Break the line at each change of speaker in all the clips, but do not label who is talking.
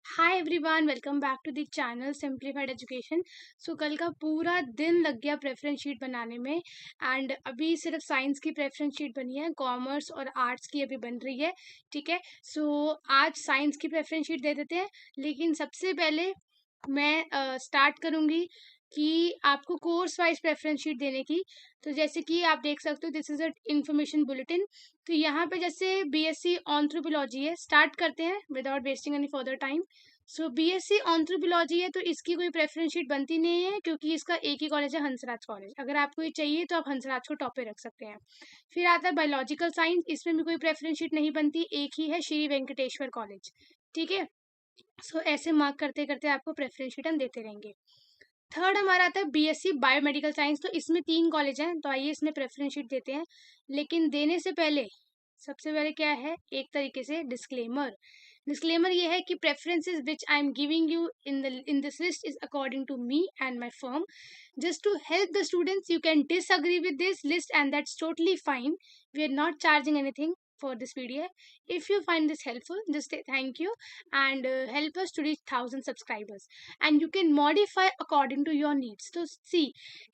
Hi everyone, welcome back to the channel simplified education. So कल का पूरा दिन लग गया प्रेफरेंस शीट बनाने में एंड अभी सिर्फ साइंस की प्रेफरेंस शीट बनी है, कॉमर्स और आर्ट्स की अभी बन रही है। ठीक है, सो आज साइंस की प्रेफरेंस शीट दे देते हैं। लेकिन सबसे पहले मैं स्टार्ट करूँगी कि आपको कोर्स वाइज प्रेफरेंस शीट देने की। तो जैसे कि आप देख सकते हो, this is a information bulletin. तो यहाँ पे जैसे बीएससी एंथ्रोपोलॉजी है, स्टार्ट करते हैं without wasting any further time. सो बीएससी एंथ्रोपोलॉजी है तो इसकी कोई प्रेफरेंस शीट बनती नहीं है, क्योंकि इसका एक ही कॉलेज है, हंसराज कॉलेज। अगर आपको ये चाहिए तो आप हंसराज को टॉप पे रख सकते हैं। फिर आता है बायोलॉजिकल साइंस, इसमें भी कोई प्रेफरेंस शीट नहीं बनती, एक ही है, श्री वेंकटेश्वर कॉलेज। ठीक है, सो ऐसे मार्क करते करते आपको प्रेफरेंस शीट हम देते रहेंगे। थर्ड हमारा आता है बीएससी बायोमेडिकल साइंस। तो इसमें 3 कॉलेज हैं, तो आइए इसमें प्रेफरेंस शीट देते हैं। लेकिन देने से पहले सबसे पहले क्या है, एक तरीके से डिस्क्लेमर। डिस्क्लेमर ये है कि preferences which I am giving you in this list is according to me and my firm, just to help the students. You can disagree with this list and that's totally fine. We are not charging anything for this PDF. If you find this helpful, just say thank you and help us to reach 1000 subscribers, and you can modify according to your needs. तो see,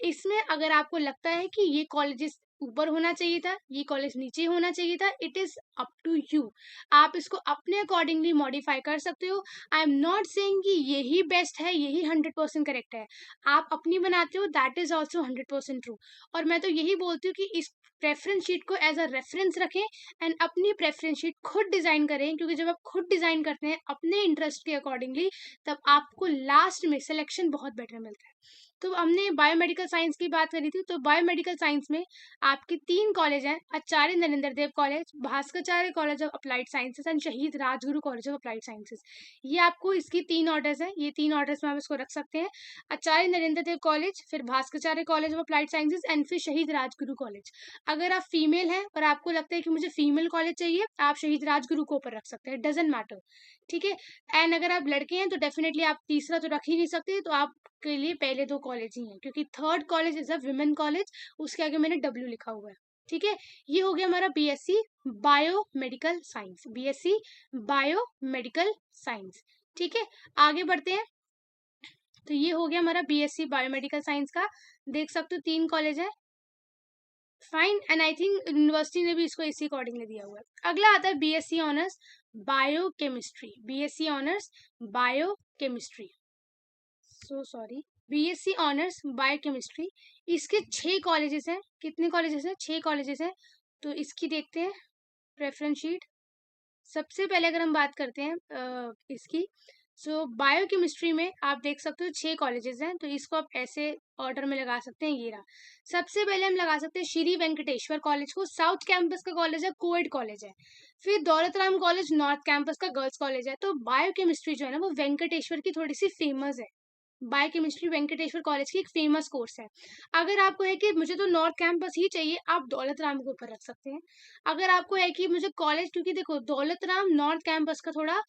इसमें अगर आपको लगता है कि ये colleges ऊपर होना चाहिए था, ये कॉलेज नीचे होना चाहिए था, it is up to you. आप इसको अपने अकॉर्डिंगली मॉडिफाई कर सकते हो। आई एम नॉट सेइंग कि यही बेस्ट है, यही 100% करेक्ट है। आप अपनी बनाते हो, दैट इज ऑल्सो 100% ट्रू। और मैं तो यही बोलती हूँ कि इस प्रेफरेंस शीट को एज अ रेफरेंस रखें एंड अपनी प्रेफरेंस शीट खुद डिजाइन करें, क्योंकि जब आप खुद डिजाइन करते हैं अपने इंटरेस्ट के अकॉर्डिंगली, तब आपको लास्ट में सिलेक्शन बहुत बेटर मिलता है। तो हमने बायोमेडिकल साइंस की बात करी थी, तो बायोमेडिकल साइंस में आपके 3 कॉलेज हैं, Acharya Narendra Dev college, Bhaskaracharya college of applied sciences and Shaheed Rajguru college of applied sciences. ये आपको इसकी 3 ऑर्डर्स हैं, ये 3 ऑर्डर्स में आप इसको रख सकते हैं। आचार्य नरेंद्र देव कॉलेज, फिर Bhaskaracharya college of applied sciences and फिर शहीद राजगुरु कॉलेज। अगर आप फीमेल हैं और आपको लगता है कि मुझे फीमेल कॉलेज चाहिए, आप शहीद राजगुरु को ऊपर रख सकते हैं, डजेंट मैटर। ठीक है, एंड अगर आप लड़के हैं तो डेफिनेटली आप तीसरा तो रख ही नहीं सकते, तो आपके लिए पहले 2 कॉलेज ही हैं, क्योंकि third college is a women college, उसके आगे मैंने डब्ल्यू लिखा हुआ है। ठीक है, ये हो गया हमारा BSc biomedical science, BSc biomedical science. ठीक है, आगे बढ़ते हैं। तो ये हो गया हमारा बीएससी बायोमेडिकल साइंस का, देख सकते हो 3 कॉलेज है, fine. And I think university ने भी इसको इसी अकॉर्डिंगली दिया हुआ है। अगला आता है BSc honours biochemistry, BSc honours biochemistry, so sorry, BSc honours biochemistry. इसके 6 कॉलेजेस हैं। कितने कॉलेजेस हैं? 6 कॉलेजेस हैं। तो इसकी देखते हैं प्रेफरेंस शीट। सबसे पहले अगर हम बात करते हैं इसकी, सो बायोकेमिस्ट्री में आप देख सकते हो 6 कॉलेजेस हैं, तो इसको आप ऐसे ऑर्डर में लगा सकते हैं। ये रहा, सबसे पहले हम लगा सकते हैं श्री वेंकटेश्वर कॉलेज को, साउथ कैंपस का कॉलेज है, कोएड कॉलेज है। फिर दौलत राम कॉलेज नॉर्थ कैंपस का गर्ल्स कॉलेज है। तो बायोकेमिस्ट्री जो है ना, वो वेंकटेश्वर की थोड़ी सी फेमस है। बायोकेमिस्ट्री वेंकटेश्वर कॉलेज की एक फेमस कोर्स है। अगर आपको है कि मुझे तो नॉर्थ कैंपस ही चाहिए, आप दौलत राम को ऊपर रख सकते हैं। अगर आपको है कि मुझे कॉलेज, क्योंकि देखो दौलत राम नॉर्थ कैंपस का थोड़ा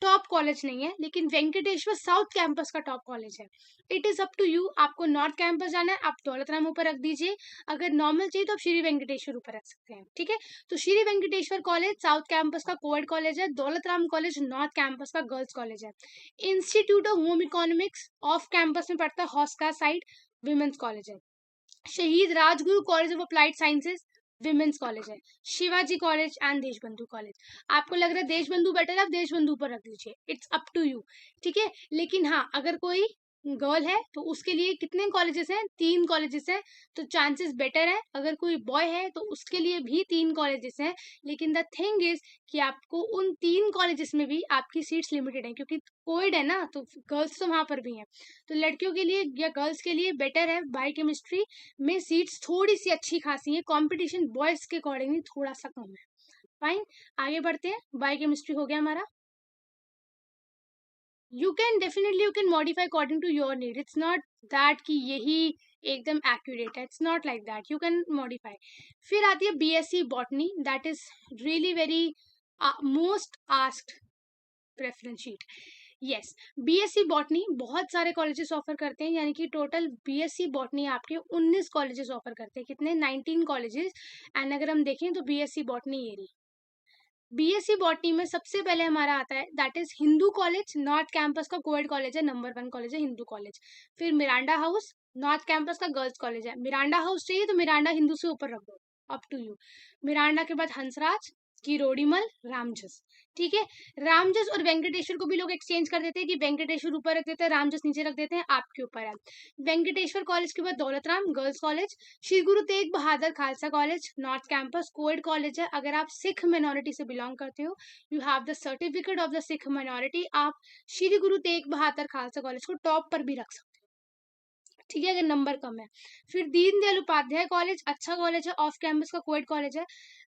टॉप कॉलेज नहीं है, लेकिन वेंकटेश्वर साउथ कैंपस का टॉप कॉलेज है। It is up to you, आपको नॉर्थ कैंपस जाना है, आप दौलत राम ऊपर रख दीजिए। अगर नॉर्मल चाहिए तो आप श्री वेंकटेश्वर ऊपर रख सकते हैं। ठीक है, तो Shri Venkateswara college south campus का कोएड कॉलेज है, Daulat Ram college north campus का गर्ल्स कॉलेज है। Institute of home economics off campus में पड़ता है, हॉस्का साइड विमेंस कॉलेज है। Shaheed Rajguru college of applied sciences women's college है। Shivaji college and Deshbandhu college. आपको लग रहा है देशबंधु बेटर है, आप देशबंधु पर रख दीजिए, इट्स अप टू यू। ठीक है, लेकिन हाँ, अगर कोई गर्ल है तो उसके लिए कितने कॉलेजेस हैं? 3 कॉलेजेस हैं, तो चांसेस बेटर है। अगर कोई बॉय है तो उसके लिए भी 3 कॉलेजेस हैं, लेकिन द थिंग इज कि आपको उन 3 कॉलेजेस में भी आपकी सीट्स लिमिटेड है, क्योंकि कोविड है ना, तो गर्ल्स तो वहां पर भी हैं। तो लड़कियों के लिए या गर्ल्स के लिए बेटर है, बायोकेमिस्ट्री में सीट्स थोड़ी सी अच्छी खासी है, कंपटीशन बॉयज के अकॉर्डिंगली थोड़ा सा कम है। फाइन, आगे बढ़ते हैं। बायोकेमिस्ट्री हो गया हमारा। You can definitely you can modify according to your need, it's not that कि यही एकदम एक्यूरेट है, it's not like that, you can modify. फिर आती है BSc botany, that is really very most asked preference sheet. Yes, BSc botany बहुत सारे colleges offer करते हैं, यानी कि टोटल बीएससी बॉटनी आपके 19 कॉलेजेस ऑफर करते हैं। कितने? 19 कॉलेजेस। एंड अगर हम देखें तो बीएससी बॉटनी ये रही, बीएससी बॉटनी में सबसे पहले हमारा आता है that is Hindu college, north campus का कोएड कॉलेज है, नंबर 1 कॉलेज है हिंदू कॉलेज। फिर मिरांडा हाउस, नॉर्थ कैंपस का गर्ल्स कॉलेज है। मिरांडा हाउस चाहिए तो मिरांडा हिंदू से ऊपर रख दो, अप टू यू। मिरांडा के बाद हंसराज, किरोड़ीमल, रामजस। ठीक है, रामजस और वेंकटेश्वर को भी लोग एक्सचेंज कर देते हैं कि वेंकटेश्वर ऊपर रख देते हैं, रामजस नीचे रख देते हैं, आपके ऊपर है। वेंकटेश्वर कॉलेज के बाद Daulatram girls college, Shri Guru Tegh Bahadur Khalsa college, north campus coed college है। अगर आप सिख माइनॉरिटी से बिलोंग करते हो, you have the certificate of the Sikh minority, आप श्री गुरु तेग बहादुर खालसा कॉलेज को टॉप पर भी रख सकते हो। ठीक है, अगर नंबर कम है। फिर दीनदयाल उपाध्याय कॉलेज, अच्छा कॉलेज है, ऑफ कैंपस का कोएड कॉलेज है।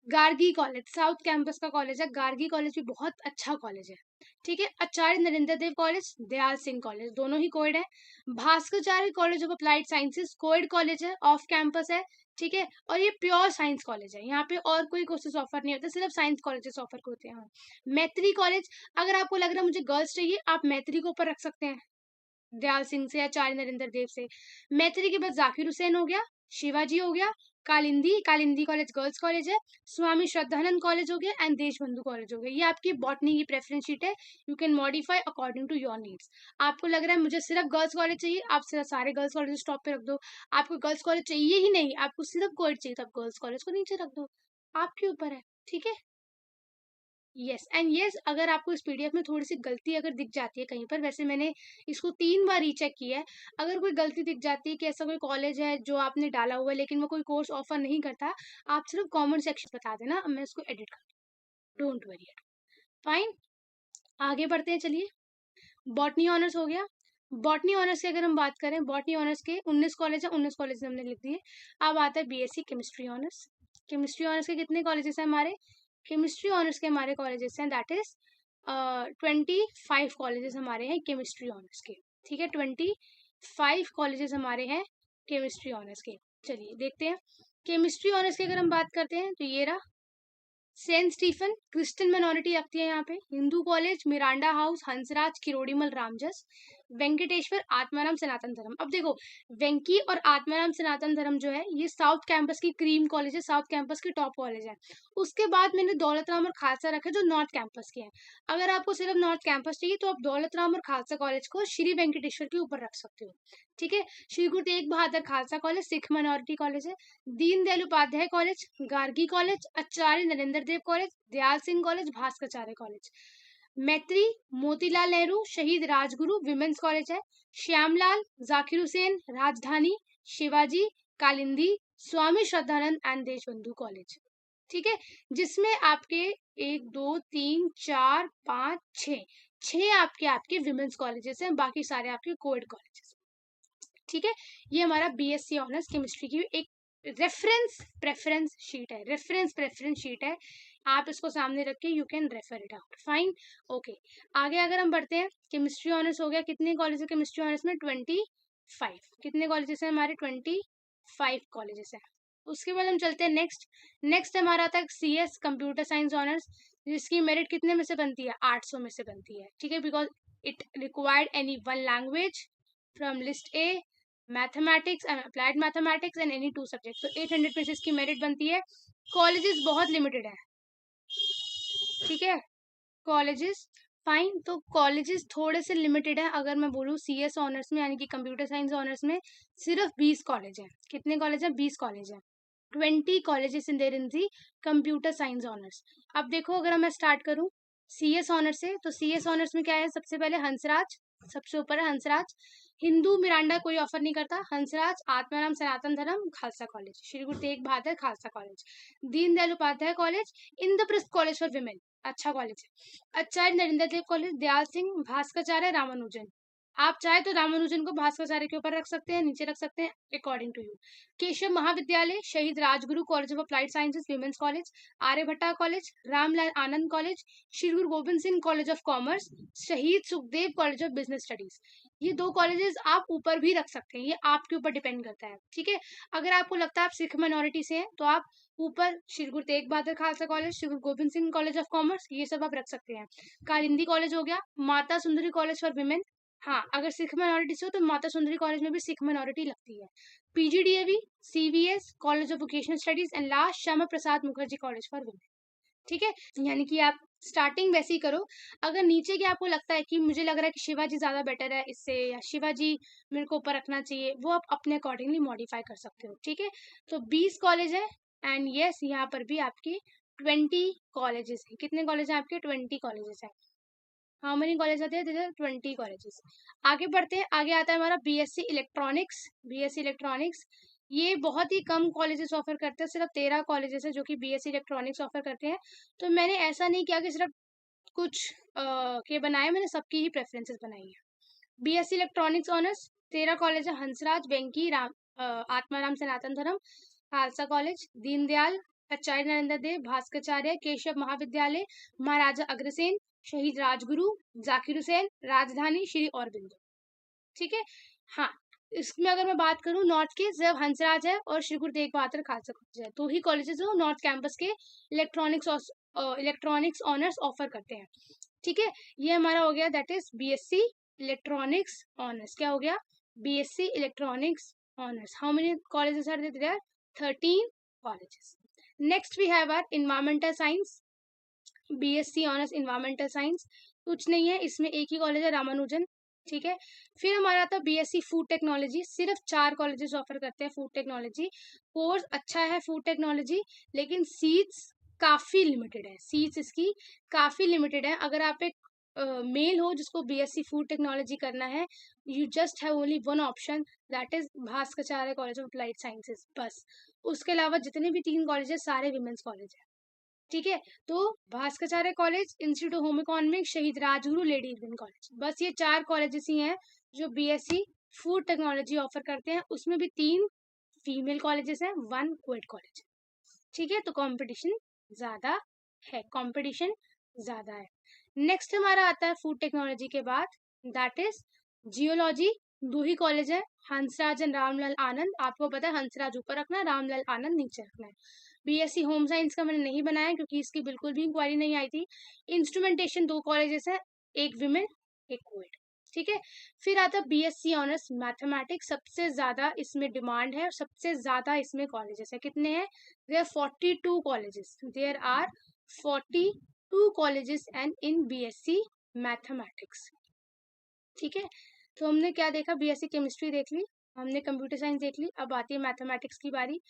गार्गी कॉलेज, साउथ कैंपस का कॉलेज है, गार्गी कॉलेज भी बहुत अच्छा कॉलेज है। ठीक है, आचार्य नरेंद्र देव कॉलेज, दयाल सिंह कॉलेज, दोनों ही कोएड है। Bhaskaracharya college of applied sciences coed college है, ऑफ कैंपस है। ठीक है, और ये प्योर साइंस कॉलेज है, यहाँ पे और कोई कोर्सेज ऑफर नहीं होते, सिर्फ साइंस कॉलेजेस ऑफर होते हैं। मैत्री कॉलेज, अगर आपको लग रहा है मुझे गर्ल्स चाहिए, आप मैत्री को ऊपर रख सकते हैं दयाल सिंह से, आचार्य नरेंद्र देव से। मैत्री के बाद जाकिर हुसैन हो गया, शिवाजी हो गया, Kalindi, Kalindi college girls college है, स्वामी श्रद्धानंद कॉलेज हो गया एंड देशबंधु कॉलेज हो गया। ये आपकी बॉटनी की प्रेफरेंस शीट है, you can modify according to your needs. आपको लग रहा है मुझे सिर्फ गर्ल्स कॉलेज चाहिए, आप सिर्फ सारे गर्ल्स कॉलेज टॉप पे रख दो। आपको गर्ल्स कॉलेज चाहिए ही नहीं, आपको सिर्फ कोएड चाहिए, तो आप गर्ल्स कॉलेज को नीचे रख दो, आपके ऊपर है। ठीक है, यस एंड यस। अगर आपको इस पीडीएफ में थोड़ी सी गलती अगर दिख जाती है कहीं पर, वैसे मैंने इसको 3 बार रीचेक किया है, अगर कोई गलती दिख जाती है कि ऐसा कोई कॉलेज है जो आपने डाला हुआ है लेकिन वो कोई कोर्स ऑफर नहीं करता, आप सिर्फ कमेंट सेक्शन बता देना, मैं इसको एडिट कर दूँ, डोंट वरी। फाइन, आगे बढ़ते हैं, चलिए। बॉटनी ऑनर्स हो गया। बॉटनी ऑनर्स की अगर हम बात करें, बॉटनी ऑनर्स के 19 कॉलेज है, 19 कॉलेज हमने लिख दिए। अब आता है BSc chemistry honours. Chemistry honours के कितने कॉलेजेस हैं हमारे? केमिस्ट्री ऑनर्स के हमारे कॉलेजेस हैं दैट इज 25 कॉलेजेस हमारे हैं केमिस्ट्री ऑनर्स के। ठीक है, 25 कॉलेजेस हमारे हैं केमिस्ट्री ऑनर्स के। चलिए देखते हैं, केमिस्ट्री ऑनर्स की अगर हम बात करते हैं तो ये रहा सेंट स्टीफन, क्रिस्चियन माइनॉरिटी रखती है यहाँ पे, Hindu college, Miranda house, Hansraj, Kirorimal, Ramjas, Venkateswara, Atmaram, Sanatan Dharma. अब देखो, वेंकी और आत्माराम सनातन धर्म जो है ये साउथ कैंपस की क्रीम कॉलेज है, साउथ कैंपस की टॉप कॉलेज है। उसके बाद मैंने दौलतराम और खालसा रखे जो नॉर्थ कैंपस के हैं। अगर आपको सिर्फ नॉर्थ कैंपस चाहिए तो आप दौलतराम और खालसा कॉलेज को श्री वेंकटेश्वर के ऊपर रख सकते हो। ठीक है, Shri Guru Tegh Bahadur Khalsa college Sikh minority college है। Deendayal Upadhyaya college, Gargi college, Acharya Narendra Dev college, Dayal Singh college, Bhaskaracharya college. Maitreyi, Motilal Nehru, शहीद राजगुरु विमेंस कॉलेज है। श्यामलाल, जाकिर हुसैन, राजधानी, शिवाजी, कालिंदी, स्वामी श्रद्धानंद एंड देशबंधु कॉलेज। ठीक है, जिसमें आपके 1 2 3 4 5 6 छह आपके आपके विमेंस कॉलेजेस हैं, बाकी सारे आपके कोएड कॉलेजेस। ठीक है, ये हमारा बीएससी ऑनर्स केमिस्ट्री की एक रेफरेंस प्रेफरेंस शीट है, रेफरेंस प्रेफरेंस शीट है, आप इसको सामने रख के you can refer it out. Fine, okay. आगे अगर हम बढ़ते हैं, केमिस्ट्री ऑनर्स हो गया, कितने कॉलेज है केमिस्ट्री ऑनर्स में? 25। कितने कॉलेजेस हैं हमारे? 25 कॉलेजेस हैं। उसके बाद हम चलते हैं नेक्स्ट। नेक्स्ट हमारा आता है सीएस कंप्यूटर साइंस ऑनर्स, जिसकी मेरिट कितने में से बनती है? 800 में से बनती है। ठीक है, because it required any one language from list A, mathematics and applied mathematics and any 2 subject, तो 800 में से इसकी मेरिट बनती है। कॉलेजेस बहुत लिमिटेड है। ठीक है, कॉलेजेस, फाइन, तो कॉलेजेस थोड़े से लिमिटेड है। अगर मैं बोलूँ सीएस ऑनर्स में यानी कि कंप्यूटर साइंस ऑनर्स में सिर्फ 20 कॉलेज है। कितने कॉलेज है? 20 कॉलेज है। 20 colleges in there in the computer science honours. अब देखो, अगर मैं स्टार्ट करूँ सीएस ऑनर्स से, तो सीएस ऑनर्स में क्या है? सबसे पहले हंसराज, सबसे ऊपर है हंसराज। हिंदू मिरांडा कोई ऑफर नहीं करता, हंसराज, आत्माराम सनातन धर्म, Khalsa college, Shri Guru Tegh Bahadur Khalsa college, Deendayal Upadhyaya college, Indraprastha college for women, अच्छा कॉलेज है, आचार्य नरेंद्र देव कॉलेज, दयाल सिंह, भास्कराचार्य, रामानुजन। आप चाहे तो रामानुजन को भास्कराचार्य के ऊपर रख सकते हैं, नीचे रख सकते हैं, according to you. Keshav Mahavidyalaya, Shaheed Rajguru college of applied sciences women's college, Aryabhatta college, Ramlal Anand college, Shri Guru Gobind Singh college of commerce, Shaheed Sukhdev college of business studies. ये 2 कॉलेजेस आप ऊपर भी रख सकते हैं, ये आपके ऊपर डिपेंड करता है। ठीक है, अगर आपको लगता है आप सिख माइनॉरिटी से हैं तो आप ऊपर Shri Guru Tegh Bahadur Khalsa college, Shri Guru Gobind Singh college of commerce, ये सब आप रख सकते हैं। कालिंदी कॉलेज हो गया, Mata Sundari college for women. हाँ, अगर सिख माइनॉरिटी से हो तो माता सुंदरी कॉलेज में भी सिख माइनॉरिटी लगती है। PGDAV, CVS college of vocational studies and last Shyama Prasad Mukherjee college for women. ठीक है, यानी कि आप स्टार्टिंग वैसे ही करो। अगर नीचे के आपको लगता है कि मुझे लग रहा है कि शिवाजी ज़्यादा बेटर है इससे, या शिवाजी मेरे को ऊपर रखना चाहिए, वो आप अपने अकॉर्डिंगली मॉडिफाई कर सकते हो। ठीक है, तो 20 कॉलेज है एंड यस यहाँ पर भी आपके 20 कॉलेजेस हैं। कितने कॉलेज हैं आपके? 20 कॉलेजेस हैं। हाउ मेनी कॉलेज आते हैं? 20 कॉलेजेस। आगे बढ़ते हैं, आगे आता है हमारा बीएससी इलेक्ट्रॉनिक्स। बीएससी इलेक्ट्रॉनिक्स ये बहुत ही कम कॉलेजेस ऑफर करते हैं, सिर्फ 13 कॉलेजेस है जो कि बीएससी इलेक्ट्रॉनिक्स ऑफर करते हैं। तो मैंने ऐसा नहीं किया कि सिर्फ कुछ के बनाए, मैंने सबकी ही प्रेफरेंसेस बनाई है। बीएससी इलेक्ट्रॉनिक्स ऑनर्स 13 कॉलेज है। हंसराज, वेंकी, आत्माराम सनातन धर्म, खालसा कॉलेज, दीनदयाल, आचार्य नरेंद्र देव, भास्कराचार्य, केशव महाविद्यालय, महाराजा अग्रसेन, शहीद राजगुरु, जाकिर हुसैन, राजधानी, श्री औरबिंदो। ठीक है, हाँ, इसमें अगर मैं बात करूँ नॉर्थ के, जब हंसराज है और श्री गुरु तेग बहादुर खालसा कॉलेज है, दो ही कॉलेजेस जो नॉर्थ कैंपस के इलेक्ट्रॉनिक्स ऑनर्स ऑफर करते हैं। ठीक है, ये हमारा हो गया, that is BSc electronics honours. क्या हो गया? BSc electronics honours. How many colleges are there? 13 colleges. Next we have are environmental science, BSc honours environmental science. कुछ नहीं है, इसमें एक ही कॉलेज है, रामानुजन। ठीक है, फिर हमारा था बीएससी फूड टेक्नोलॉजी। सिर्फ 4 कॉलेजेस ऑफर करते हैं फूड टेक्नोलॉजी। कोर्स अच्छा है फूड टेक्नोलॉजी, लेकिन सीट्स काफी लिमिटेड है। सीट्स इसकी काफी लिमिटेड है। अगर आप एक मेल हो जिसको बीएससी फूड टेक्नोलॉजी करना है, you just have only one option, that is Bhaskaracharya college of applied sciences, बस। उसके अलावा जितने भी 3 कॉलेज है सारे विमेंस कॉलेज है। ठीक है, तो Bhaskaracharya college, institute of home economics, शहीद राजगुरु, लेडी इरविन कॉलेज, बस ये 4 कॉलेजेस ही हैं जो बीएससी फूड टेक्नोलॉजी ऑफर करते हैं। उसमें भी 3 फीमेल कॉलेजेस हैं, 1 कोएड कॉलेज। ठीक है, तो कंपटीशन ज्यादा है, कंपटीशन ज्यादा है। नेक्स्ट हमारा आता है फूड टेक्नोलॉजी के बाद, that is geology. 2 he college है, हंसराज एंड रामलाल आनंद। आपको पता है हंसराज ऊपर रखना है, रामलाल आनंद नीचे रखना है। बीएससी होम साइंस का मैंने नहीं बनाया क्योंकि इसकी बिल्कुल भी इंक्वायरी नहीं आई थी। इंस्ट्रूमेंटेशन 2 कॉलेजेस है, एक विमेन एक कोएड। ठीक है, फिर आता है बीएससी ऑनर्स मैथमेटिक्स। सबसे ज्यादा इसमें डिमांड है और सबसे ज्यादा इसमें कॉलेजेस है। कितने हैं? There 42 colleges, there are 42 colleges and in BSc mathematics. ठीक है, तो हमने क्या देखा? बीएससी केमिस्ट्री देख ली, हमने कंप्यूटर साइंस देख ली, अब आती है मैथमेटिक्स की बारी।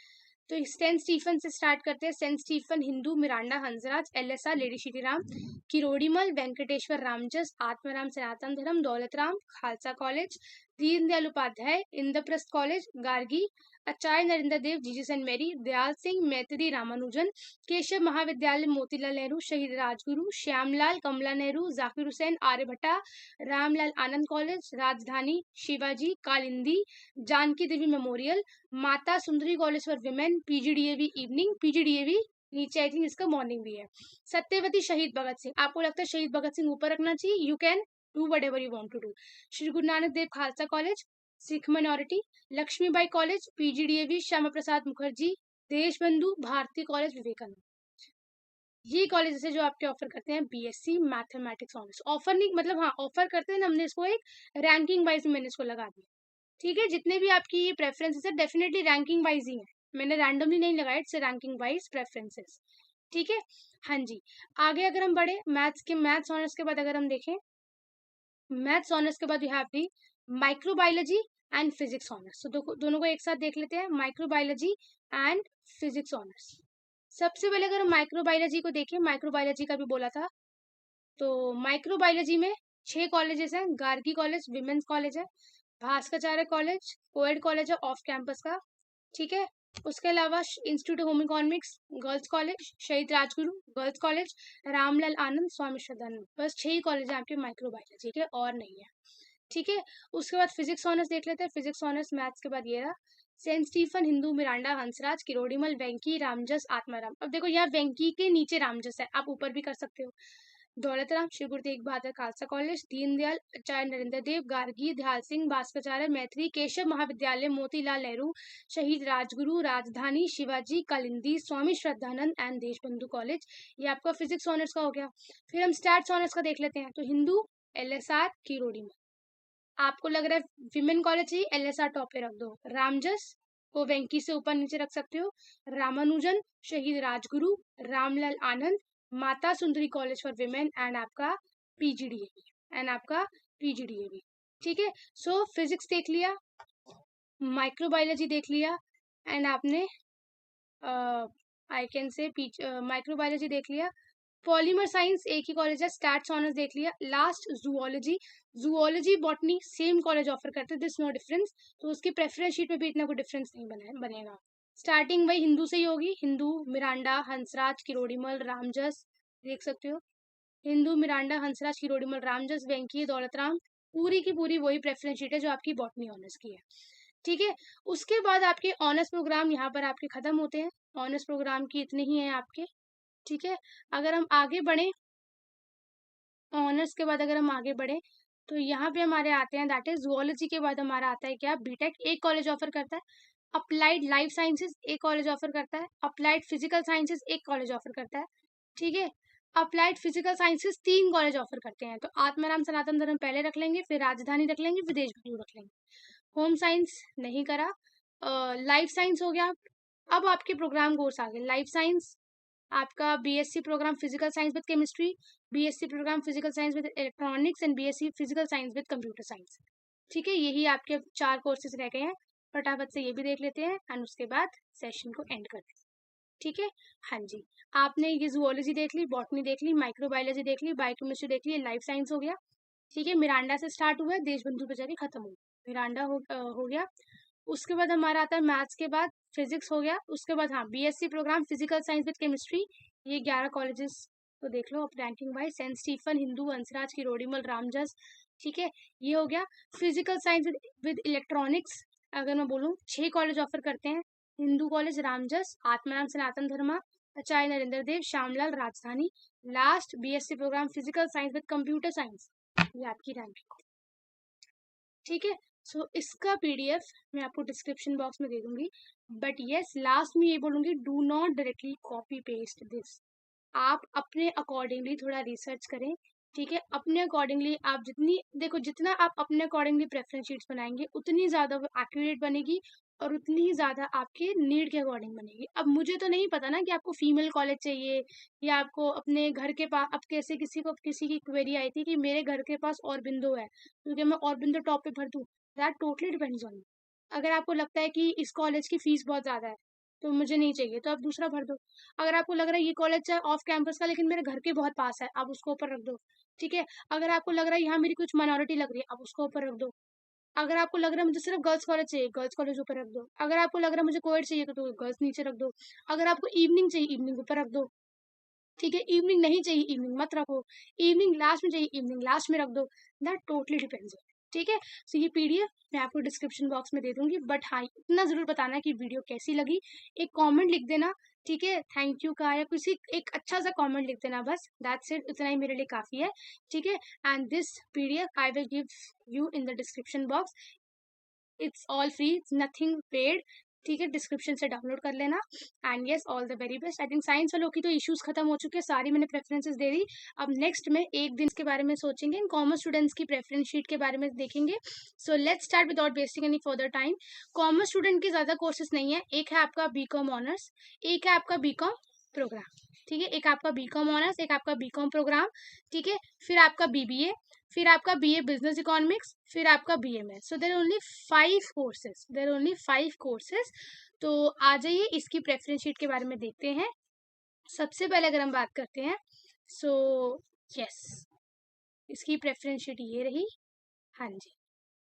तो सेंट स्टीफन से स्टार्ट करते हैं। Saint Stephen, Hindu, Miranda, Hansraj, LSR, lady Shriram, Kirorimal, Venkateswara Ramjas, Atmaram Sanatan Dharma, Daulatram, Khalsa college, Deendayal Upadhyaya, Indraprastha college, Gargi, Acharya Narendra Dev, Jesus and Mary, Dayal Singh, मैत्री, रामानुजन, केशव महाविद्यालय, मोतीलाल नेहरू, शहीद राजगुरु, श्यामलाल, कमला नेहरू, जाकिर हुसैन, आर्यभट्टा, रामलाल आनंद कॉलेज, राजधानी, शिवाजी, कालिंदी, जानकी देवी memorial, Mata Sundari college for women, PGDAV evening, PGDAV नीचे आई थिंक इसका मॉर्निंग भी है, सत्यवती, शहीद भगत सिंह। आपको लगता है शहीद भगत सिंह ऊपर रखना चाहिए? You can do whatever you want to do. Shri Guru Nanak Dev Khalsa college, Sikh minority, Lakshmibai college, PGDAV, Shyama Prasad Mukherjee, Deshbandhu Bharati college, Vivekananda. ये कॉलेजेस है जो आपके ऑफर करते हैं बीएससी मैथमेटिक्स ऑनर्स। ऑफर नहीं मतलब, हाँ ऑफर करते हैं, हमने इसको एक रैंकिंग वाइज मैंने इसको लगा दिया। ठीक है, जितने भी आपकी ये प्रेफरेंसेस है डेफिनेटली रैंकिंग वाइज ही है, मैंने रैंडमली नहीं लगाया, इट्स रैंकिंग वाइज प्रेफरेंसेस। ठीक है, हाँ जी। आगे अगर हम बढ़े मैथ्स ऑनर्स के बाद अगर हम देखें, मैथ्स ऑनर्स के बाद you have the microbiology and physics honours. तो दोनों को एक साथ देख लेते हैं, माइक्रोबायोलॉजी एंड फिजिक्स ऑनर्स। सबसे पहले अगर हम माइक्रोबायोलॉजी को देखें, माइक्रोबायोलॉजी का भी बोला था, तो माइक्रोबायोलॉजी में 6 कॉलेजेस हैं। गार्गी कॉलेज विमेंस कॉलेज है, भास्कराचार्य कॉलेज कोएड कॉलेज है ऑफ कैंपस का। ठीक है, उसके अलावा institute of home economics girls college, शहीद राजगुरु गर्ल्स कॉलेज, रामलाल आनंद, स्वामी श्रद्धानंद। बस 6 ही कॉलेज हैं आपके माइक्रोबायोलॉजी के, और नहीं है। ठीक है, उसके बाद फिजिक्स ऑनर्स देख लेते हैं। फिजिक्स ऑनर्स मैथ्स के बाद ये रहा, saint Stephen, Hindu, Miranda, Hansraj, Kirorimal, Venky, Ramjas, Atmaram. अब देखो यहाँ वेंकी के नीचे रामजस है, आप ऊपर भी कर सकते हो। दौलतराम, श्री गुरु तेग बहादुर खालसा कॉलेज, दीनदयाल, आचार्य नरेंद्र देव, गार्गी, दयाल सिंह, भास्कराचार्य, मैत्री, केशव महाविद्यालय, मोतीलाल नेहरू, शहीद राजगुरु, राजधानी, शिवाजी, कालिंदी, स्वामी श्रद्धानंद एंड देशबंधु कॉलेज। ये आपका फिजिक्स ऑनर्स का हो गया। फिर हम स्टैट्स ऑनर्स का देख लेते हैं। तो हिंदू, एलएसआर, किरोड़ीमल। आपको लग रहा है विमेन कॉलेज ही, एलएसआर टॉप पे रख दो। रामजस को वेंकी से ऊपर नीचे रख सकते हो। रामानुजन, शहीद राजगुरु, रामलाल आनंद, Mata Sundari college for women and आपका पीजीडीएवी ठीक है। सो फिजिक्स देख लिया, माइक्रोबायोलॉजी देख लिया एंड आपने आई कैन से माइक्रोबायोलॉजी देख लिया, पॉलीमर साइंस एक ही कॉलेज है, स्टैट्स ऑनर्स देख लिया, last zoology botany same college offer करते हैं, दिस नो डिफरेंस, तो उसकी प्रेफरेंस शीट में भी इतना कोई डिफरेंस नहीं बनेगा। स्टार्टिंग भाई हिंदू से ही होगी, हिंदू, मिरांडा, हंसराज, किरोड़ीमल, रामजस, देख सकते हो, हिंदू, मिरांडा, हंसराज, किरोड़ीमल, रामजस, वेंकी, दौलतराम, पूरी की पूरी वही प्रेफरेंस शीट है जो आपकी बॉटनी ऑनर्स की है ठीक है। उसके बाद आपके ऑनर्स प्रोग्राम यहाँ पर आपके खत्म होते हैं, ऑनर्स प्रोग्राम की इतने ही हैं आपके ठीक है। अगर हम आगे बढ़े, ऑनर्स के बाद अगर हम आगे बढ़े तो यहाँ पे हमारे आते हैं, दैट इज जूलॉजी के बाद हमारा आता है क्या, बीटेक एक कॉलेज ऑफर करता है, अप्लाइड लाइफ साइंसेज एक कॉलेज ऑफर करता है, अप्लाइड फिजिकल साइंसेज एक कॉलेज ऑफर करता है ठीक है। Applied physical sciences 3 college offer करते हैं, तो आत्माराम सनातन धर्म पहले रख लेंगे, फिर राजधानी रख लेंगे, फिर देशबंधु रख लेंगे। होम साइंस नहीं करा, लाइफ साइंस हो गया। अब आपके प्रोग्राम कोर्स आ गए, लाइफ साइंस आपका BSc program physical science with chemistry, BSc program physical science with electronics and BSc physical science with computer science ठीक है। यही आपके 4 कोर्सेज रह गए हैं, फटाफट से ये भी देख लेते हैं एंड उसके बाद सेशन को एंड करते हैं ठीक है। हाँ जी, आपने ये जूलॉजी देख ली, बॉटनी देख ली, माइक्रोबायोलॉजी देख ली, बायोकेमिस्ट्री देख ली, लाइफ साइंस हो गया ठीक है। मिरांडा से स्टार्ट हुआ है, देशबंधु पे जाके खत्म हो गया, मिरांडा हो गया। उसके बाद हमारा आता है मैथ्स के बाद फिजिक्स हो गया, उसके बाद हाँ BSc program physical science with chemistry, ये 11 कॉलेजेस तो देख लो आप ranking wise, Saint Stephen, Hindu, Hansraj, Kirorimal, Ramjas ठीक है, ये हो गया। फिजिकल साइंस विद इलेक्ट्रॉनिक्स अगर मैं बोलूँ 6 कॉलेज ऑफर करते हैं, Hindu college, Ramjas, Atmaram Sanatan Dharma, Acharya Narendra Dev, Shyamlal, Rajdhani, last BSc program physical science with computer science, ये आपकी रैंकिंग ठीक है। सो इसका पीडीएफ मैं आपको डिस्क्रिप्शन बॉक्स में दे दूंगी, बट यस लास्ट में ये बोलूंगी, do not directly copy paste this, आप अपने अकॉर्डिंगली थोड़ा रिसर्च करें ठीक है। अपने अकॉर्डिंगली आप जितनी देखो, जितना आप अपने अकॉर्डिंगली प्रेफरेंस शीट्स बनाएंगे उतनी ज़्यादा वो एक्यूरेट बनेगी और उतनी ही ज़्यादा आपके नीड के अकॉर्डिंग बनेगी। अब मुझे तो नहीं पता ना कि आपको फीमेल कॉलेज चाहिए या आपको अपने घर के पास, अब कैसे किसी की क्वेरी आई थी कि मेरे घर के पास औरबिंदो है क्योंकि मैं औरबिंदो टॉप पे भर दूँ, दैट टोटली डिपेंड्स ऑन। अगर आपको लगता है कि इस कॉलेज की फीस बहुत ज़्यादा है तो मुझे नहीं चाहिए, तो आप दूसरा भर दो। अगर आपको लग रहा है ये कॉलेज है ऑफ कैंपस का लेकिन मेरे घर के बहुत पास है, आप उसको ऊपर रख दो ठीक है। अगर आपको लग रहा है यहाँ मेरी कुछ माइनॉरिटी लग रही है, आप उसको ऊपर रख दो। अगर आपको लग रहा है मुझे सिर्फ गर्ल्स कॉलेज चाहिए, गर्ल्स कॉलेज ऊपर रख दो। अगर आपको लग रहा है मुझे कोएड चाहिए तो गर्ल्स नीचे रख दो। अगर आपको इवनिंग चाहिए, इवनिंग ऊपर रख दो ठीक है। इवनिंग नहीं चाहिए, इवनिंग मत रखो। इवनिंग लास्ट में चाहिए, इवनिंग लास्ट में रख दो, दैट टोटली डिपेंड्स ऑन ठीक है। सो ये पीडीएफ मैं आपको डिस्क्रिप्शन बॉक्स में दे दूंगी, बट हाँ इतना जरूर बताना कि वीडियो कैसी लगी, एक कमेंट लिख देना ठीक है, थैंक यू का या किसी एक अच्छा सा कमेंट लिख देना, बस दैट्स इट, इतना ही मेरे लिए काफ़ी है ठीक है। And this PDF I will give you in the description box, it's all free, it's nothing paid ठीक है, डिस्क्रिप्शन से डाउनलोड कर लेना। And yes all the very best. I think science वालों की तो इश्यूज खत्म हो चुके हैं, सारी मैंने प्रेफरेंसेस दे दी। अब नेक्स्ट में एक दिन के बारे में सोचेंगे, कॉमर्स स्टूडेंट्स की प्रेफरेंस शीट के बारे में देखेंगे। So let's start without wasting any further time. Commerce student के ज़्यादा कोर्सेज नहीं है, एक है आपका बीकॉम ऑनर्स, एक है आपका बीकॉम प्रोग्राम ठीक है, एक आपका बीकॉम ऑनर्स, एक आपका बीकॉम प्रोग्राम ठीक है, फिर आपका बीबीए, फिर आपका बीए बिजनेस इकोनॉमिक्स, फिर आपका बीएमएस। सो देर ओनली 5 कोर्सेज, देर ओनली 5 कोर्सेज। तो आ जाइए इसकी प्रेफरेंस शीट के बारे में देखते हैं। सबसे पहले अगर हम बात करते हैं, सो यस इसकी प्रेफरेंस शीट ये रही, हाँ जी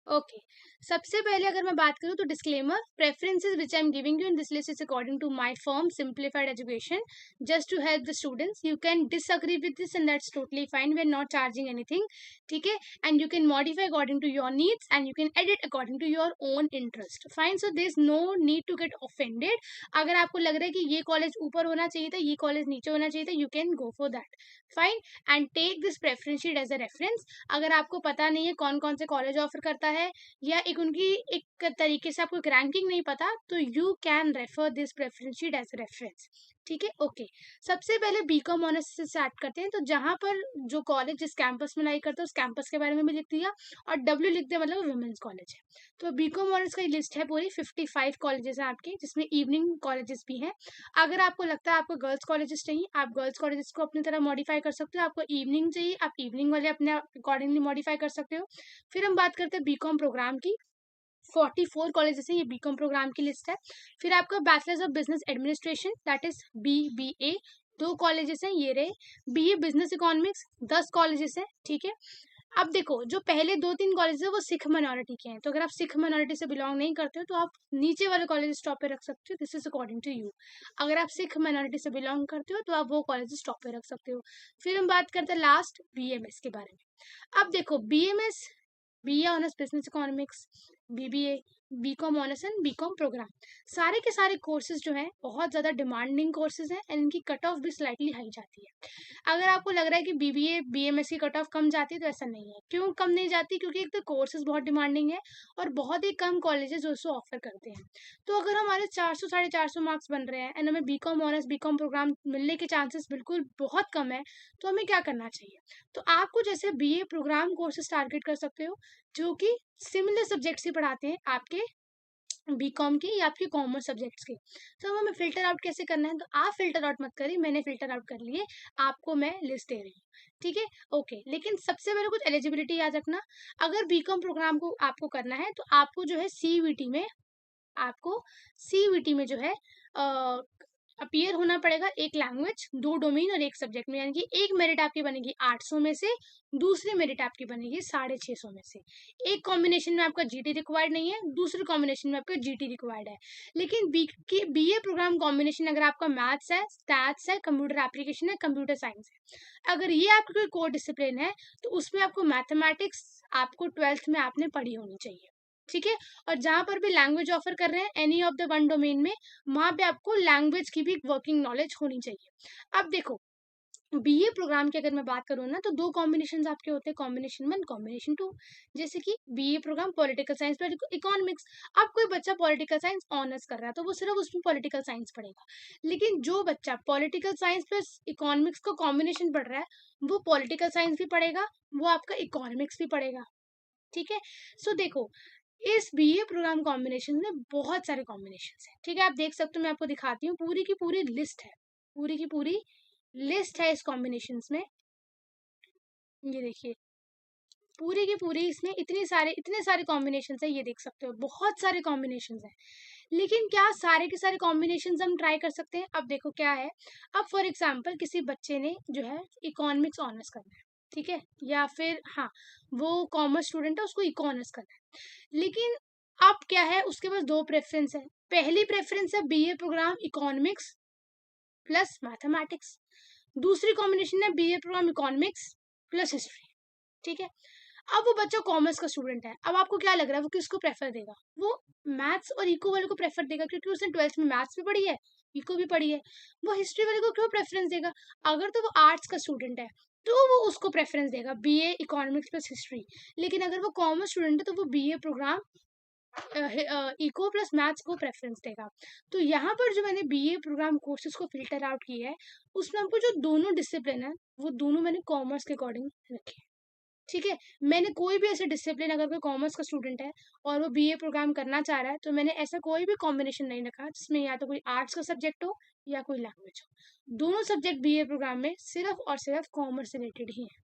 ओके। सबसे पहले अगर मैं बात करूं तो disclaimer, preferences which I am giving you in this list is according to my firm simplified education, just to help the students. You can disagree with this and that's totally fine, we are not charging anything ठीक है। And you can modify according to your needs and you can edit according to your own interest, fine. So there is no need to get offended. अगर आपको लग रहा है कि ये college ऊपर होना चाहिए था, ये कॉलेज नीचे होना चाहिए था, you can go for that, fine. And take this preference sheet as a reference. अगर आपको पता नहीं है कौन कौन से कॉलेज ऑफर करता है या एक उनकी एक तरीके से आपको एक रैंकिंग नहीं पता, तो you can refer this preference sheet as reference, ठीक है, ओके। सबसे पहले बीकॉम ऑनर्स से स्टार्ट करते हैं। तो जहाँ पर जो कॉलेज जिस कैंपस में लाई करते हैं उस कैंपस के बारे में भी लिख दिया, और डब्ल्यू लिख दिया, मतलब वुमेन्स कॉलेज है। तो बीकॉम ऑनर्स की लिस्ट है पूरी 55 कॉलेजेस हैं आपके, जिसमें इवनिंग कॉलेजेस भी हैं। अगर आपको लगता है आपको गर्ल्स कॉलेजेस चाहिए, आप गर्ल्स कॉलेजेस को अपनी तरह मॉडिफाई कर सकते हो। आपको इवनिंग चाहिए, आप इवनिंग वाले अपने अकॉर्डिंगली मॉडिफाई कर सकते हो। फिर हम बात करते हैं बीकॉम प्रोग्राम की। 44 कॉलेजेस है, ये बीकॉम प्रोग्राम की लिस्ट है। फिर आपका bachelors of business administration, that is BBA, 2 colleges हैं ये रहे। BA बिजनेस इकोनॉमिक्स 10 कॉलेजेस हैं, ठीक है। अब देखो, जो पहले 2-3 कॉलेज है वो सिख माइनॉरिटी के हैं, तो अगर आप सिख माइनॉरिटी से बिलोंग नहीं करते हो तो आप नीचे वाले कॉलेज टॉप पे रख सकते हो, this is according to you. अगर आप सिख माइनॉरिटी से बिलोंग करते हो तो आप वो कॉलेज टॉप पे रख सकते हो। फिर हम बात करते हैं लास्ट BMS के बारे में। अब देखो, BMS, BA honours business economics, BBA, BCom honours and BCom program, सारे के सारे कोर्सेज जो हैं बहुत ज़्यादा डिमांडिंग कोर्सेज हैं, एंड इनकी कट ऑफ भी स्लाइटली हाई जाती है। अगर आपको लग रहा है कि BBA BMS की कट ऑफ कम जाती है, तो ऐसा नहीं है। क्यों कम नहीं जाती? क्योंकि एक तो कोर्सेज बहुत डिमांडिंग है और बहुत ही कम कॉलेजेस जो उसको ऑफर करते हैं। तो अगर हमारे 400 450 मार्क्स बन रहे हैं एंड हमें बीकॉम ऑनर्स बीकॉम प्रोग्राम मिलने के चांसेस बिल्कुल बहुत कम है, तो हमें क्या करना चाहिए? तो आपको जैसे BA प्रोग्राम कोर्सेज टारगेट कर सकते हो, जो कि सिमिलर सब्जेक्ट्स ही पढ़ाते हैं आपके बीकॉम के या आपके कॉमर्स सब्जेक्ट्स के। तो हमें फिल्टर आउट कैसे करना है? तो आप फिल्टर आउट मत करिए, मैंने फिल्टर आउट कर लिए, आपको मैं लिस्ट दे रही हूँ, ठीक है, ओके। लेकिन सबसे पहले कुछ एलिजिबिलिटी याद रखना। अगर बीकॉम प्रोग्राम को आपको करना है तो आपको जो है CVT में जो है अपीयर होना पड़ेगा एक लैंग्वेज, 2 डोमेन और एक सब्जेक्ट में, यानी कि एक मेरिट आपकी बनेगी 800 में से, दूसरी मेरिट आपकी बनेगी 650 में से। एक कॉम्बिनेशन में आपका GT रिक्वायर्ड नहीं है, दूसरे कॉम्बिनेशन में आपका GT रिक्वायर्ड है। लेकिन BA प्रोग्राम कॉम्बिनेशन अगर आपका मैथ्स है, स्टैट्स है, कंप्यूटर एप्लीकेशन है, कंप्यूटर साइंस है, अगर ये आपका कोई कोर डिसिप्लिन है, तो उसमें आपको मैथमेटिक्स आपको 12th में आपने पढ़ी होनी चाहिए, ठीक है। और जहां पर भी लैंग्वेज ऑफर कर रहे हैं any of the one domain में, वहां पे आपको लैंग्वेज की भी वर्किंग नॉलेज होनी चाहिए। अब देखो, BA प्रोग्राम की अगर मैं बात करूँ ना, तो 2 कॉम्बिनेशन आपके होते हैं, कॉम्बिनेशन 1, कॉम्बिनेशन 2। जैसे कि BA प्रोग्राम पॉलिटिकल साइंस पर इकोनॉमिक्स। अब कोई बच्चा पॉलिटिकल साइंस ऑनर्स कर रहा है तो वो सिर्फ उसमें पॉलिटिकल साइंस पढ़ेगा। लेकिन जो बच्चा पॉलिटिकल साइंस प्लस इकोनॉमिक्स का कॉम्बिनेशन पढ़ रहा है, वो पॉलिटिकल साइंस भी पढ़ेगा, वो आपका इकोनॉमिक्स भी पढ़ेगा, ठीक है। सो देखो, इस BA प्रोग्राम कॉम्बिनेशन में बहुत सारे कॉम्बिनेशन हैं, ठीक है। आप देख सकते हो, मैं आपको दिखाती हूँ, पूरी की पूरी लिस्ट है, पूरी की पूरी लिस्ट है इस कॉम्बिनेशंस में। ये देखिए, पूरी की पूरी इसमें इतने सारे कॉम्बिनेशंस है, ये देख सकते हो, बहुत सारे कॉम्बिनेशंस हैं। लेकिन क्या सारे के सारे कॉम्बिनेशंस हम ट्राई कर सकते हैं? अब देखो क्या है, अब फॉर एग्जांपल किसी बच्चे ने जो है इकोनॉमिक्स ऑनर्स करना है, ठीक है, या फिर हाँ, वो कॉमर्स स्टूडेंट है, उसको इको ऑनर्स करना है। लेकिन अब क्या है, उसके पास 2 प्रेफरेंस है। पहली प्रेफरेंस है BA program economics plus mathematics, दूसरी कॉम्बिनेशन है BA program economics plus history, ठीक है। अब वो बच्चा कॉमर्स का स्टूडेंट है, अब आपको क्या लग रहा है वो किसको प्रेफर देगा? वो मैथ्स और इको वाले को प्रेफर देगा, क्योंकि उसने 12th में मैथ्स भी पढ़ी है, इको भी पढ़ी है। वो हिस्ट्री वाले को क्यों प्रेफरेंस देगा? अगर तो वो आर्ट्स का स्टूडेंट है तो वो उसको प्रेफरेंस देगा BA इकोनॉमिक्स प्लस हिस्ट्री। लेकिन अगर वो कॉमर्स स्टूडेंट है तो वो BA program eco plus maths को प्रेफरेंस देगा। तो यहाँ पर जो मैंने BA प्रोग्राम कोर्सेज को फिल्टर आउट किया है, उसमें हमको जो दोनों डिसिप्लिन है वो दोनों मैंने कॉमर्स के अकॉर्डिंग रखे, ठीक है। मैंने कोई भी ऐसे डिसिप्लिन, अगर कोई कॉमर्स का स्टूडेंट है और वो BA प्रोग्राम करना चाह रहा है, तो मैंने ऐसा कोई भी कॉम्बिनेशन नहीं रखा जिसमें या तो कोई आर्ट्स का सब्जेक्ट हो या कोई लैंग्वेज हो। दोनों सब्जेक्ट BA प्रोग्राम में सिर्फ और सिर्फ कॉमर्स रिलेटेड ही है।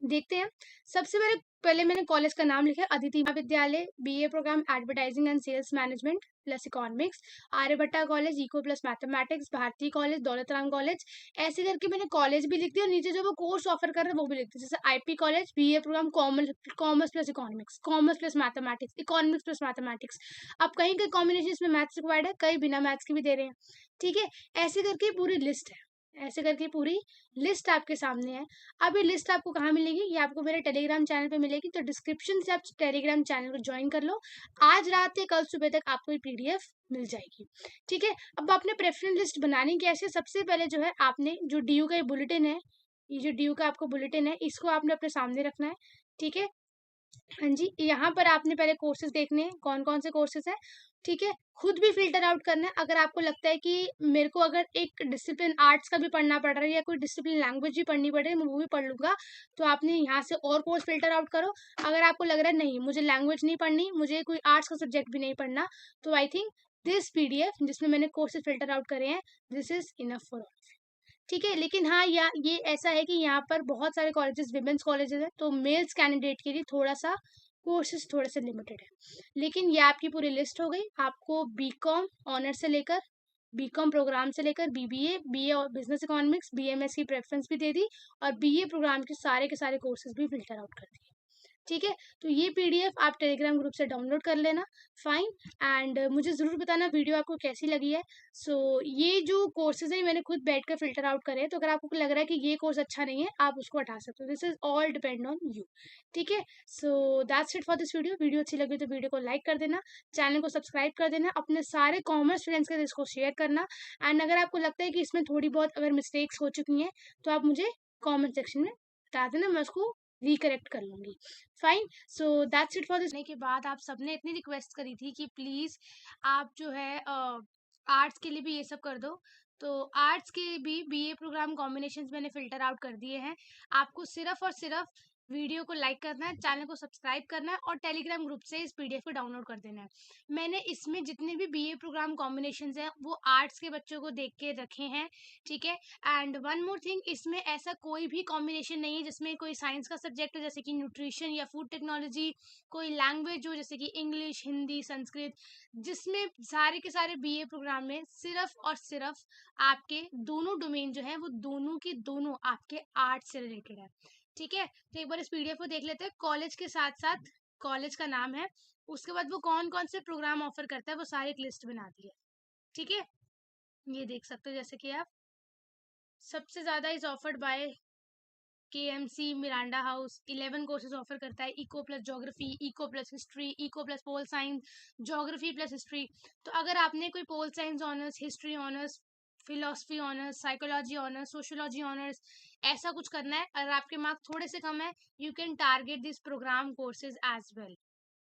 देखते हैं। सबसे पहले मैंने कॉलेज का नाम लिखा है, Aditi Mahavidyalaya, BA program advertising and sales management plus economics, Aryabhatta college eco plus mathematics, Bharati college, Daulat Ram college. ऐसे करके मैंने कॉलेज भी लिख दिया और नीचे जो वो कोर्स ऑफर कर रहे हैं वो भी लिख दिया, जैसे IP college BA program commerce plus economics, commerce plus mathematics, economics plus mathematics. अब कहीं कहीं कॉम्बिनेशन इसमें मैथ्स रिक्वायर्ड है, कहीं बिना मैथ्स के भी दे रहे हैं, ठीक है। ऐसे करके पूरी लिस्ट है, ऐसे करके पूरी लिस्ट आपके सामने है। अब ये लिस्ट आपको कहाँ मिलेगी? ये आपको मेरे टेलीग्राम चैनल पे मिलेगी, तो डिस्क्रिप्शन से आप टेलीग्राम चैनल को ज्वाइन कर लो। आज रात या कल सुबह तक आपको ये PDF मिल जाएगी, ठीक है। अब आपने प्रेफरेंस लिस्ट बनानी कैसे? सबसे पहले जो है आपने जो DU का ये बुलेटिन है, ये जो DU का आपको बुलेटिन है, इसको आपने अपने सामने रखना है, ठीक है। हाँ जी, यहाँ पर आपने पहले कोर्सेज देखने हैं, कौन कौन से कोर्सेज हैं। ठीक है, खुद भी फ़िल्टर आउट करना है। अगर आपको लगता है कि मेरे को अगर एक डिसिप्लिन आर्ट्स का भी पढ़ना पड़ रहा है या कोई डिसिप्लिन लैंग्वेज भी पढ़नी पड़ रही है, मैं वो भी पढ़ लूँगा, तो आपने यहाँ से और कोर्स फ़िल्टर आउट करो। अगर आपको लग रहा है नहीं मुझे लैंग्वेज नहीं पढ़नी, मुझे कोई आर्ट्स का सब्जेक्ट भी नहीं पढ़ना, तो आई थिंक दिस पीडीएफ जिसमें मैंने कोर्सेज़ फ़िल्टर आउट करे हैं, this is enough for all. ठीक है, लेकिन हाँ, ये ऐसा है कि यहाँ पर बहुत सारे कॉलेजेस विमेंस कॉलेजेस हैं, तो मेल्स कैंडिडेट के लिए थोड़ा-सा कोर्सेज़ थोड़े से लिमिटेड है। लेकिन ये आपकी पूरी लिस्ट हो गई। आपको बीकॉम ऑनर्स से लेकर बीकॉम प्रोग्राम से लेकर बीबीए, बीए और बिज़नेस इकोनॉमिक्स, बीएमएस की प्रेफ़रेंस भी दे दी और बीए प्रोग्राम के सारे कोर्सेज़ भी फ़िल्टर आउट कर दिए। ठीक है, तो ये पीडीएफ आप टेलीग्राम ग्रुप से डाउनलोड कर लेना, फाइन। एंड मुझे ज़रूर बताना वीडियो आपको कैसी लगी है। सो ये जो कोर्सेज हैं मैंने खुद बैठ कर फिल्टर आउट करे हैं, तो अगर आपको लग रहा है कि ये कोर्स अच्छा नहीं है आप उसको हटा सकते हो। This is all depend on you. ठीक है, so that's it for this video. Video अच्छी लगी तो वीडियो को लाइक कर देना, चैनल को सब्सक्राइब कर देना, अपने सारे कॉमर्स फ्रेंड्स के साथ इसको शेयर करना। एंड अगर आपको लगता है कि इसमें थोड़ी बहुत अगर मिस्टेक्स हो चुकी हैं तो आप मुझे कॉमेंट सेक्शन में बता देना, मैं उसको रिकरेक्ट कर लूँगी। Fine, so that's it for this. के बाद आप सबने इतनी रिक्वेस्ट करी थी कि प्लीज़ आप जो है आर्ट्स के लिए भी ये सब कर दो। तो आर्ट्स के भी बीए प्रोग्राम कॉम्बिनेशंस मैंने फ़िल्टर आउट कर दिए हैं। आपको सिर्फ़ और सिर्फ़ वीडियो को लाइक करना है, चैनल को सब्सक्राइब करना है और टेलीग्राम ग्रुप से इस पीडीएफ को डाउनलोड कर देना है। मैंने इसमें जितने भी बीए प्रोग्राम कॉम्बिनेशंस हैं, वो आर्ट्स के बच्चों को देख के रखे हैं, ठीक है? एंड वन मोर थिंग, इसमें ऐसा कोई भी कॉम्बिनेशन नहीं है जिसमें कोई साइंस का सब्जेक्ट हो जैसे कि न्यूट्रिशन या फूड टेक्नोलॉजी, कोई लैंग्वेज हो जैसे कि इंग्लिश, हिंदी, संस्कृत, जिसमें सारे के सारे बीए प्रोग्राम में सिर्फ और सिर्फ आपके दोनों डोमेन जो है वो दोनों के दोनों आपके आर्ट्स से रिलेटेड है। ठीक है, तो एक बार इस पीडीएफ को देख लेते हैं। कॉलेज के साथ साथ कॉलेज का नाम है, उसके बाद वो कौन कौन से प्रोग्राम ऑफर करता है वो सारी एक लिस्ट बना दी है। ठीक है, ये देख सकते हो जैसे कि आप सबसे ज्यादा is offered by KMC Miranda house. 11 courses offer करता है, eco plus geography, eco plus history, eco plus pol science, geography plus history. तो अगर आपने कोई pol science honours, history honours, philosophy honours, psychology honours, sociology honours ऐसा कुछ करना है, अगर आपके मार्क्स थोड़े से कम है, you can target this program courses as well.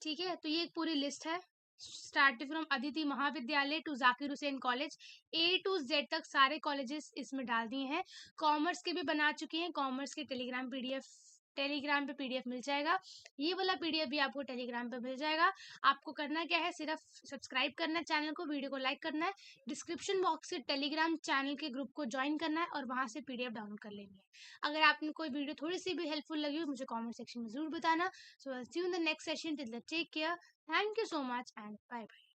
ठीक है, तो ये एक पूरी लिस्ट है, starting from Aditi Mahavidyalaya to Zakir Hussain college, A to Z तक सारे कॉलेजेस इसमें डाल दिए हैं। कॉमर्स के भी बना चुके हैं, कॉमर्स के टेलीग्राम पे पीडीएफ मिल जाएगा। ये वाला पीडीएफ भी आपको टेलीग्राम पे मिल जाएगा। आपको करना क्या है, सिर्फ सब्सक्राइब करना है चैनल को, वीडियो को लाइक करना है, डिस्क्रिप्शन बॉक्स से टेलीग्राम चैनल के ग्रुप को ज्वाइन करना है और वहां से पीडीएफ डाउनलोड कर लेनी है। अगर आपने कोई वीडियो थोड़ी सी भी हेल्पफुल लगी हो मुझे कॉमेंट सेक्शन में जरूर बताना। So I'll see you in the next session. Till then, take care. Thank you so much and bye bye.